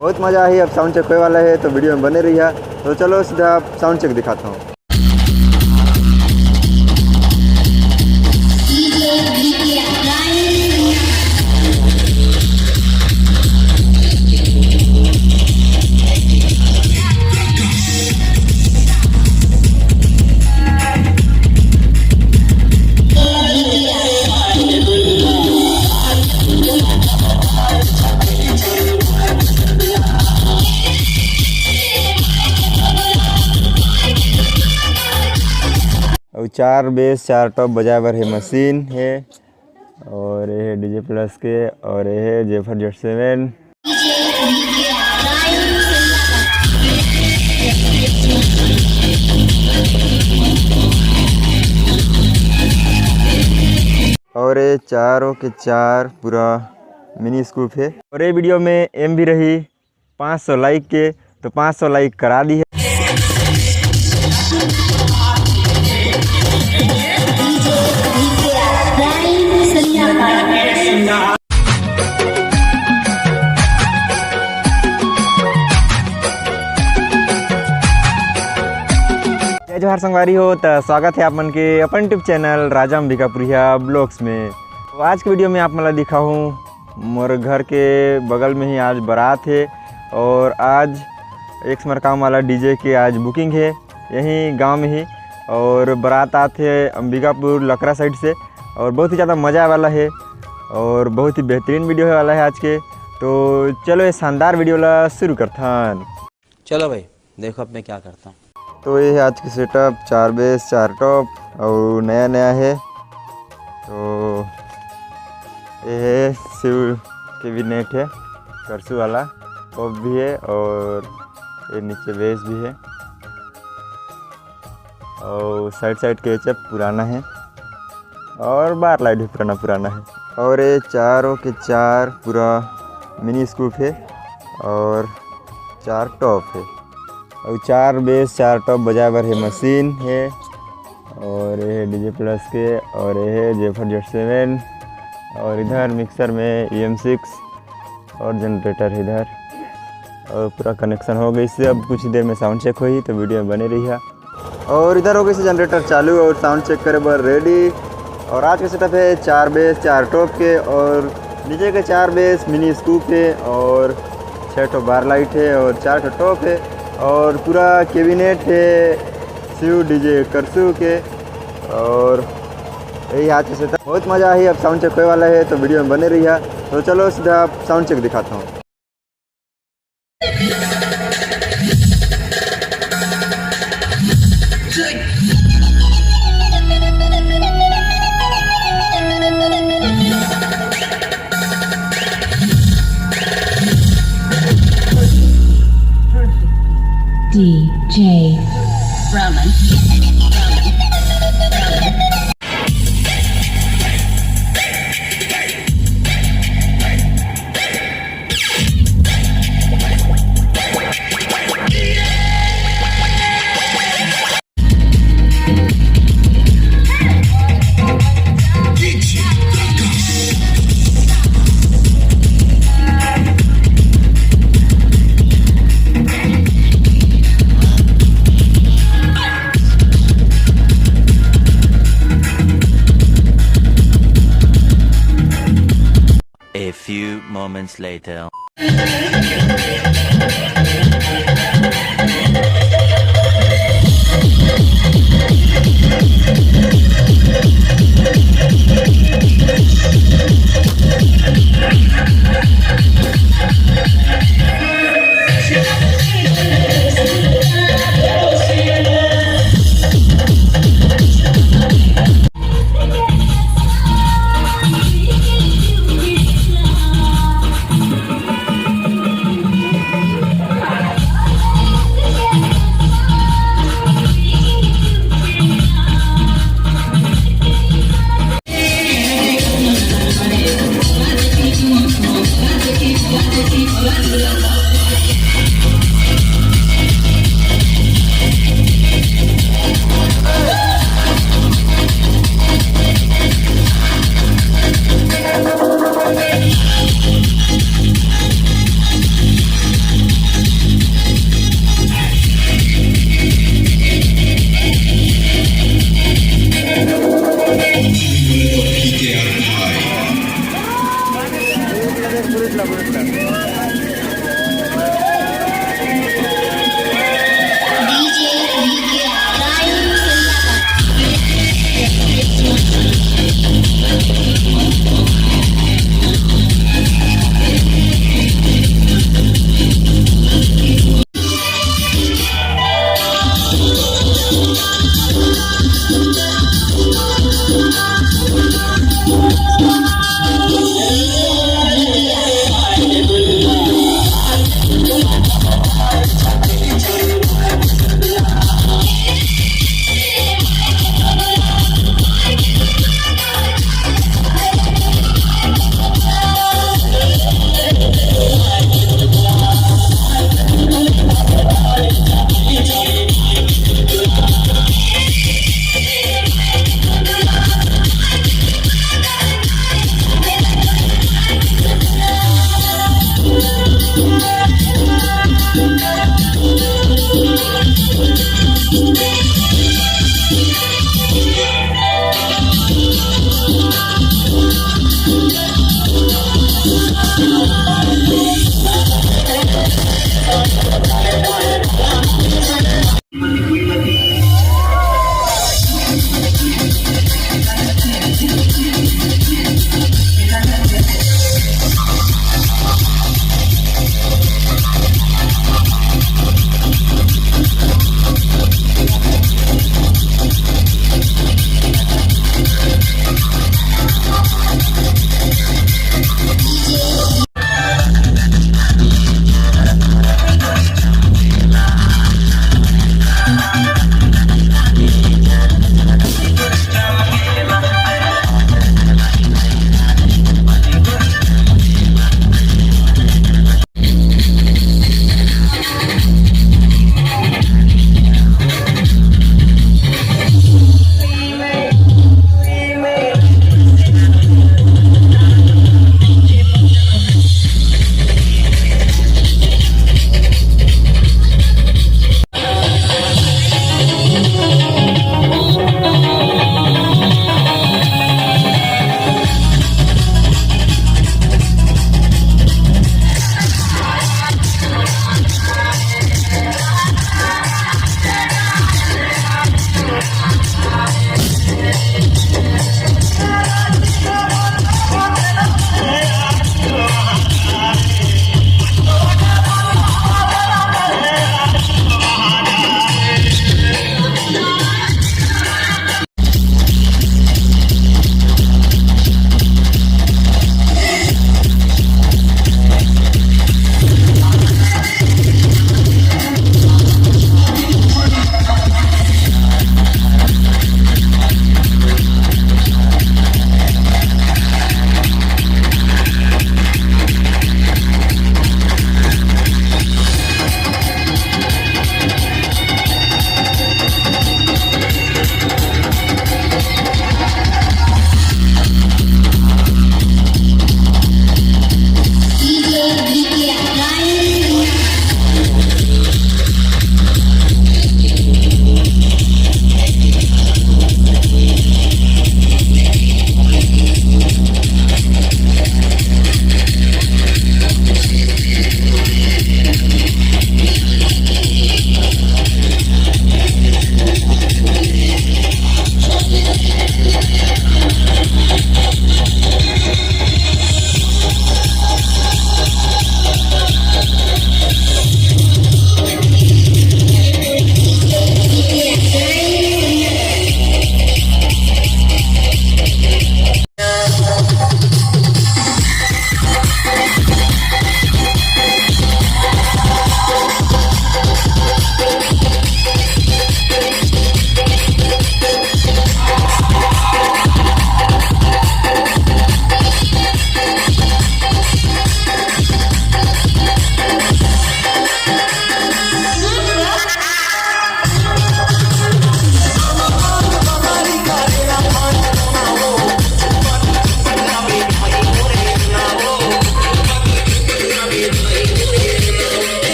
बहुत मज़ा आई। अब साउंड चेक होने वाला है तो वीडियो में बने रहिए। तो चलो सीधा साउंड चेक दिखाता हूँ। और 4 बेस 4 टॉप बजाए बर है मशीन है। और ये है डीजे प्लस के और ये है जेफर जेट 7। और ये चारों के चार पूरा मिनी स्कूप है। और ये वीडियो में एम भी रही 500 लाइक के, तो 500 लाइक करा दी है। जोहार संगवारी हो, तो स्वागत है आप मन के अपन यूट्यूब चैनल राजा अंबिकापुरिया ब्लॉग्स में। तो आज के वीडियो में आप मला दिखा हूँ मोर घर के बगल में ही आज बारात है। और आज एक मरकाम वाला डीजे के आज बुकिंग है यहीं गांव में ही। और बारात आते है अंबिकापुर लकड़ा साइड से। और बहुत ही ज़्यादा मज़ा वाला है और बहुत ही बेहतरीन वीडियो है वाला है आज के। तो चलो ये शानदार वीडियो ला शुरू करथन। चलो भाई देखो अब मैं क्या करता हूँ। तो ये है आज की सेटअप, 4 बेस 4 टॉप और नया है। तो ये है शिव कैबिनेट है, करसू वाला टॉप भी है और ये नीचे बेस भी है। और साइड के एचएफ पुराना है और बार लाइट भी पुराना है। और ये चारों के चार पूरा मिनी स्कूप है और 4 टॉप है। और 4 बेस 4 टॉप बजाए बर है मशीन है। और ये है डीजे प्लस के और ये है जेफर जेट 7। और इधर मिक्सर में EM6 और जनरेटर है इधर। और पूरा कनेक्शन हो गई से। अब कुछ देर में साउंड चेक हुई तो वीडियो में बने रही। और इधर हो गई से जनरेटर चालू और साउंड चेक करे बर रेडी। और आज का सेटअप है 4 बेस 4 टॉप के और नीचे के 4 बेस मिनी स्कूप है और 6 टॉप बार लाइट है और 4 टॉप है। और पूरा कैबिनेट है शिव डीजे करसू के। और यही आज के सेटअप, बहुत मज़ा आई। अब साउंड चेक होने वाला है तो वीडियो में बने रहिए। तो चलो सीधा साउंड चेक दिखाता हूँ। DJ Roman. A few moments later.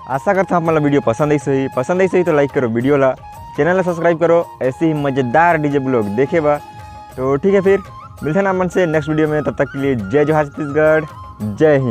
आशा करता हूँ मतलब वीडियो पसंद आई सही तो लाइक करो वीडियो ला, चैनल ला सब्सक्राइब करो, ऐसे ही मज़ेदार डीजे ब्लॉग देखे बा। तो ठीक है, फिर मिलते हैं ना मन से नेक्स्ट वीडियो में, तब तक के लिए जय जोहार छत्तीसगढ़, जय हिंद।